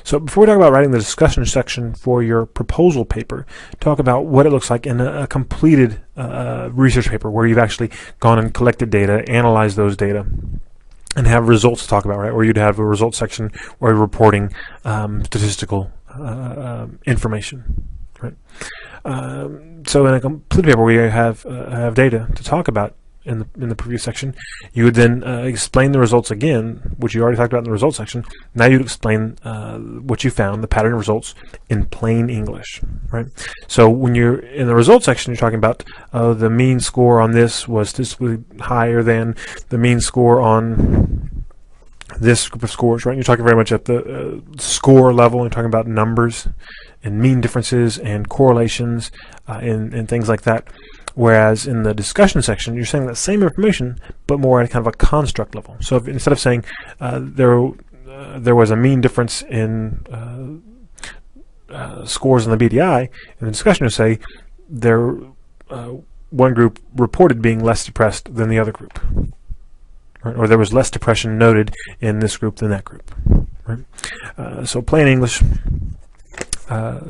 So before we talk about writing the discussion section for your proposal paper, talk about what it looks like in a completed research paper where you've actually gone and collected data, analyzed those data, and have results to talk about, right? Or you'd have a results section where you're reporting statistical information, right? So in a complete paper where you have data to talk about in the previous section, you would then explain the results again, which you already talked about in the results section. Now you'd explain what you found, the pattern of results, in plain English, right? So when you're in the results section, you're talking about the mean score on this was statistically higher than the mean score on this group of scores, right? You're talking very much at the score level. You're talking about numbers and mean differences and correlations and things like that. Whereas in the discussion section, you're saying that same information, but more at kind of a construct level. So if, instead of saying there was a mean difference in scores on the BDI, in the discussion you say one group reported being less depressed than the other group, right? Or there was less depression noted in this group than that group, right? So plain English.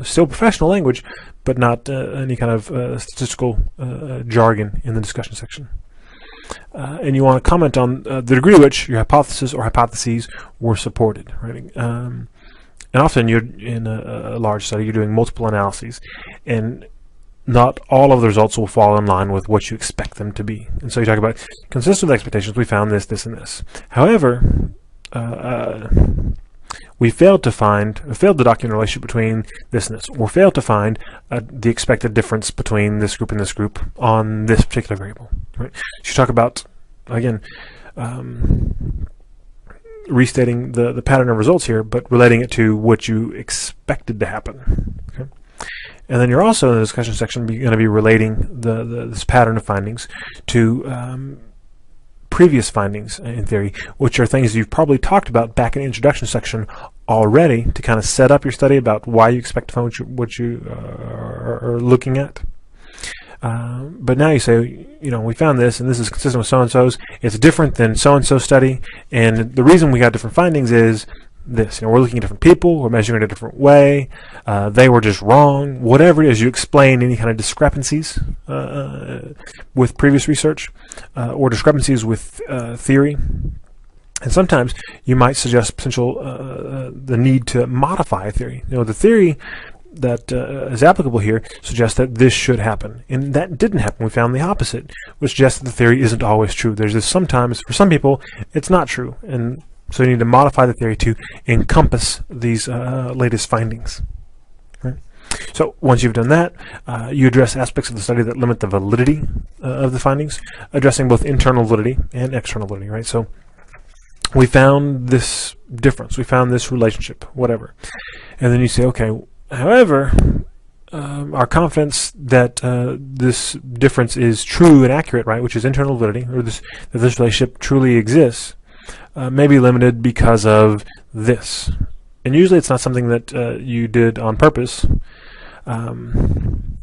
Still professional language, but not any kind of statistical jargon in the discussion section. And you want to comment on the degree to which your hypothesis or hypotheses were supported, right? And often you're in a large study, you're doing multiple analyses, and not all of the results will fall in line with what you expect them to be. And so you talk about consistent with expectations, we found this, this, and this. However, we failed to document a relationship between this and this, or failed to find the expected difference between this group and this group on this particular variable, right? So you talk about, again, restating the pattern of results here, but relating it to what you expected to happen, okay? And then you're also in the discussion section going to be relating this pattern of findings to previous findings in theory, which are things you've probably talked about back in the introduction section already to kind of set up your study about why you expect to find what you are looking at. But now you say, we found this, and this is consistent with so-and-so's. It's different than so-and-so study, and the reason we got different findings is this. We're looking at different people, we're measuring it a different way, they were just wrong, whatever it is. You explain any kind of discrepancies with previous research or discrepancies with theory. And sometimes you might suggest potential the need to modify a theory. The theory that is applicable here suggests that this should happen, and that didn't happen. We found the opposite, which suggests that the theory isn't always true. There's this sometimes, for some people, it's not true, and so you need to modify the theory to encompass these latest findings. Right? So once you've done that, you address aspects of the study that limit the validity of the findings, addressing both internal validity and external validity. Right? So we found this difference, we found this relationship, whatever, and then you say, okay, however, our confidence that this difference is true and accurate, right, which is internal validity, or that this relationship truly exists, may be limited because of this. And usually it's not something that you did on purpose, and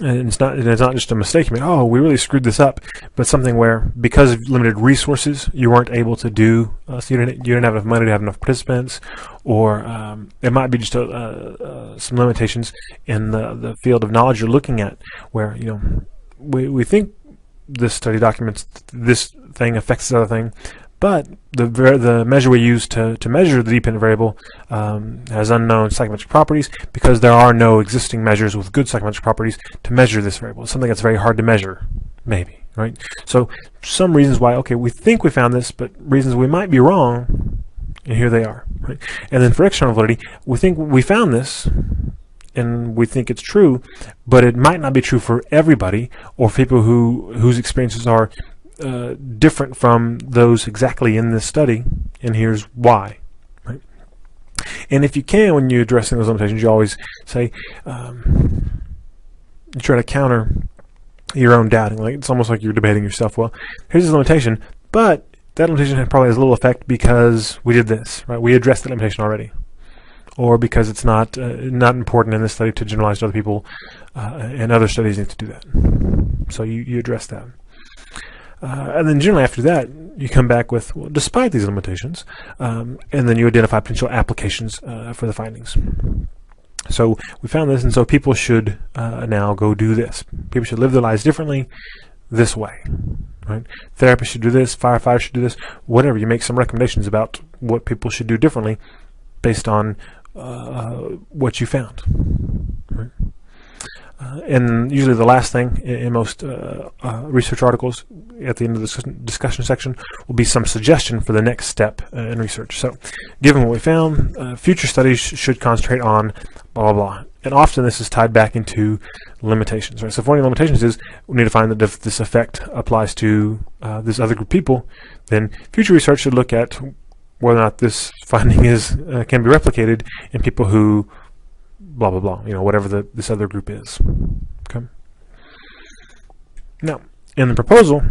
it's not just a mistake. You mean, oh, we really screwed this up, but something where because of limited resources you weren't able to do. So you didn't have enough money to have enough participants, or it might be just some limitations in the field of knowledge you're looking at, where we think this study documents this thing affects this other thing, but the measure we use to measure the dependent variable has unknown psychometric properties, because there are no existing measures with good psychometric properties to measure this variable. It's something that's very hard to measure, maybe, right? So some reasons why, okay, we think we found this, but reasons we might be wrong, and here they are, right? And then for external validity, we think we found this, and we think it's true, but it might not be true for everybody, or for people whose experiences are different from those exactly in this study, and here's why, right? And if you can, when you're addressing those limitations, you always say, you try to counter your own doubting. Like, it's almost like you're debating yourself. Well, here's this limitation, but that limitation probably has little effect because we did this, right? We addressed that limitation already, or because it's not important in this study to generalize to other people, and other studies need to do that. So you address that. And then generally after that, you come back with, well, despite these limitations, and then you identify potential applications for the findings. So we found this, and so people should now go do this. People should live their lives differently this way. Right? Therapists should do this, firefighters should do this, whatever. You make some recommendations about what people should do differently based on what you found. Right? And usually the last thing in most research articles at the end of the discussion section will be some suggestion for the next step in research. So given what we found, future studies should concentrate on blah, blah, blah. And often this is tied back into limitations. Right? So if one of the limitations is we need to find that if this effect applies to this other group of people, then future research should look at whether or not this finding is can be replicated in people who blah, blah, blah, whatever this other group is. Okay. Now, in the proposal,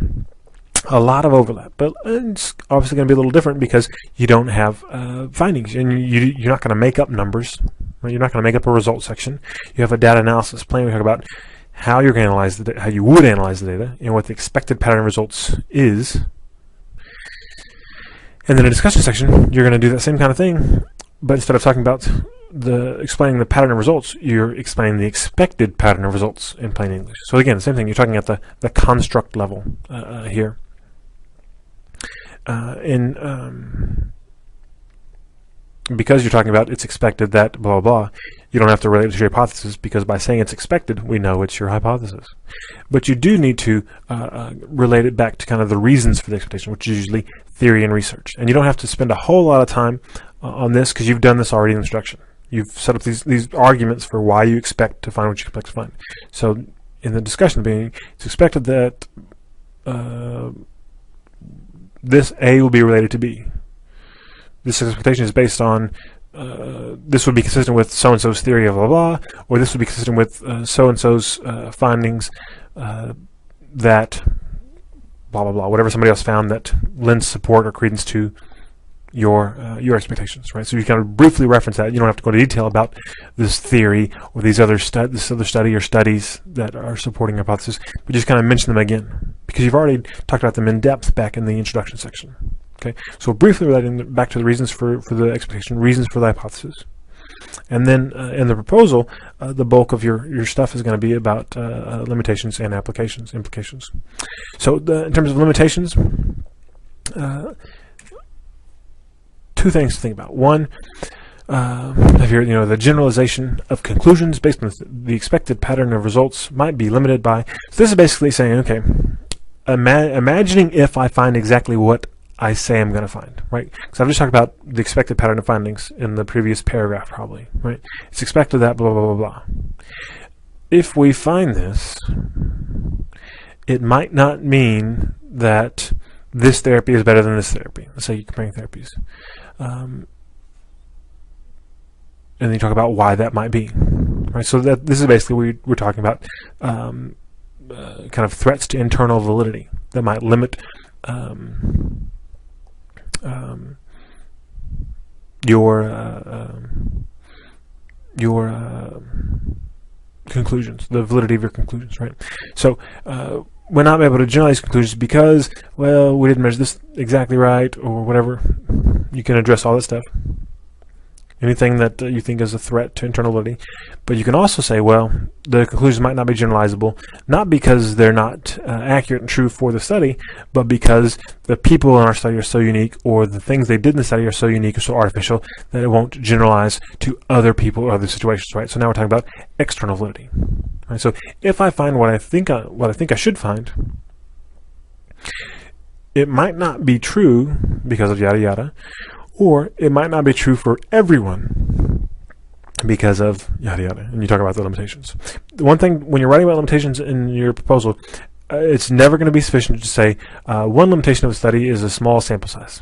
a lot of overlap, but it's obviously going to be a little different because you don't have findings, and you're not going to make up numbers. Right? You're not going to make up a results section. You have a data analysis plan. We talk about how you're going to analyze the how you would analyze the data, and what the expected pattern of results is. And then a discussion section, you're going to do that same kind of thing, but instead of talking about explaining the pattern of results, you're explaining the expected pattern of results in plain English. So again, the same thing, you're talking at the construct level here. Because you're talking about it's expected that blah, blah, blah, you don't have to relate it to your hypothesis, because by saying it's expected, we know it's your hypothesis. But you do need to relate it back to kind of the reasons for the expectation, which is usually theory and research. And you don't have to spend a whole lot of time on this, because you've done this already in instruction. You've set up these arguments for why you expect to find what you expect to find. So in the discussion being, it's expected that this A will be related to B. This expectation is based on this would be consistent with so-and-so's theory of blah, blah, or this would be consistent with so-and-so's findings that blah, blah, blah, whatever somebody else found that lends support or credence to your expectations, right? So you kind of briefly reference that. You don't have to go into detail about this theory or this other study or studies that are supporting your hypothesis, but just kind of mention them again, because you've already talked about them in depth back in the introduction section. Okay, so briefly relating back to the reasons for the expectation, reasons for the hypothesis. And then in the proposal, the bulk of your stuff is going to be about limitations and implications. So in terms of limitations, two things to think about. One, the generalization of conclusions based on the expected pattern of results might be limited by. So this is basically saying, okay, imagining if I find exactly what I say I'm going to find, right? Because I've just talked about the expected pattern of findings in the previous paragraph, probably, right? It's expected that blah, blah, blah, blah. If we find this, it might not mean that this therapy is better than this therapy. Let's say you're comparing therapies. And then you talk about why that might be, right? So this is basically we're talking about kind of threats to internal validity that might limit your conclusions, the validity of your conclusions, right? So we're not able to generalize conclusions because, well, we didn't measure this exactly right or whatever. You can address all that stuff. Anything that you think is a threat to internal validity. But you can also say, well, the conclusions might not be generalizable, not because they're not accurate and true for the study, but because the people in our study are so unique, or the things they did in the study are so unique or so artificial that it won't generalize to other people or other situations, right? So now we're talking about external validity. Right? So if I find what I think I should find, it might not be true because of yada yada, or it might not be true for everyone because of yada yada, and you talk about the limitations. The one thing, when you're writing about limitations in your proposal, it's never going to be sufficient to say one limitation of a study is a small sample size.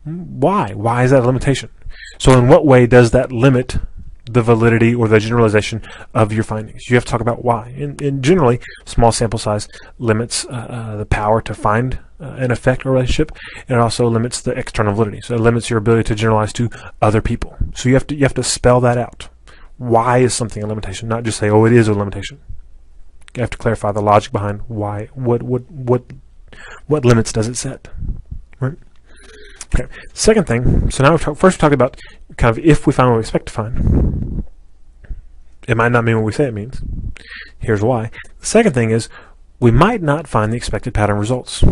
Why? Why is that a limitation? So in what way does that limit the validity or the generalization of your findings? You have to talk about why. And generally, small sample size limits the power to find an effect or relationship, and it also limits the external validity. So it limits your ability to generalize to other people. So you have to spell that out. Why is something a limitation? Not just say, oh, it is a limitation. You have to clarify the logic behind why, what limits does it set, right? Okay. Second thing, so now first we talked about kind of if we find what we expect to find. It might not mean what we say it means. Here's why. The second thing is we might not find the expected pattern results.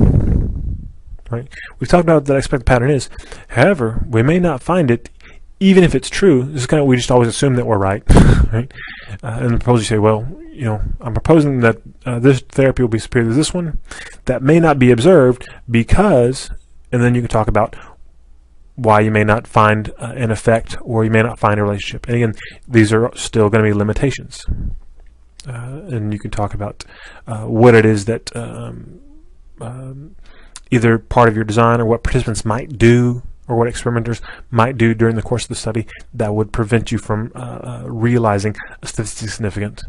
Right? We've talked about what that expected pattern is. However, we may not find it, even if it's true. This is kind of, we just always assume that we're right. Right? And the proposal, you say, well, you know, I'm proposing that this therapy will be superior to this one. That may not be observed because, and then you can talk about why you may not find an effect, or you may not find a relationship. And again, these are still going to be limitations. And you can talk about what it is that either part of your design or what participants might do or what experimenters might do during the course of the study that would prevent you from realizing a statistically significant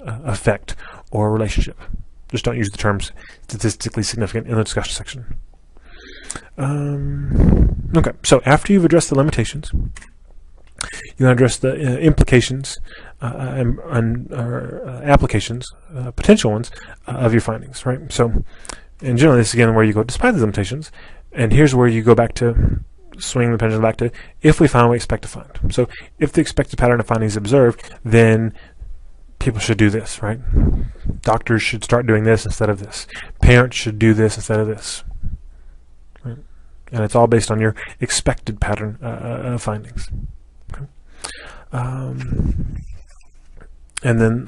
effect or relationship. Just don't use the terms statistically significant in the discussion section. Okay, so after you've addressed the limitations, you want to address the implications and applications, potential ones, of your findings, right? So, and generally this is again where you go, despite the limitations, and here's where you go back to, swing the pendulum back to, if we find what we expect to find. So if the expected pattern of findings is observed, then people should do this, right? Doctors should start doing this instead of this. Parents should do this instead of this. Right? And it's all based on your expected pattern of findings. Okay. And then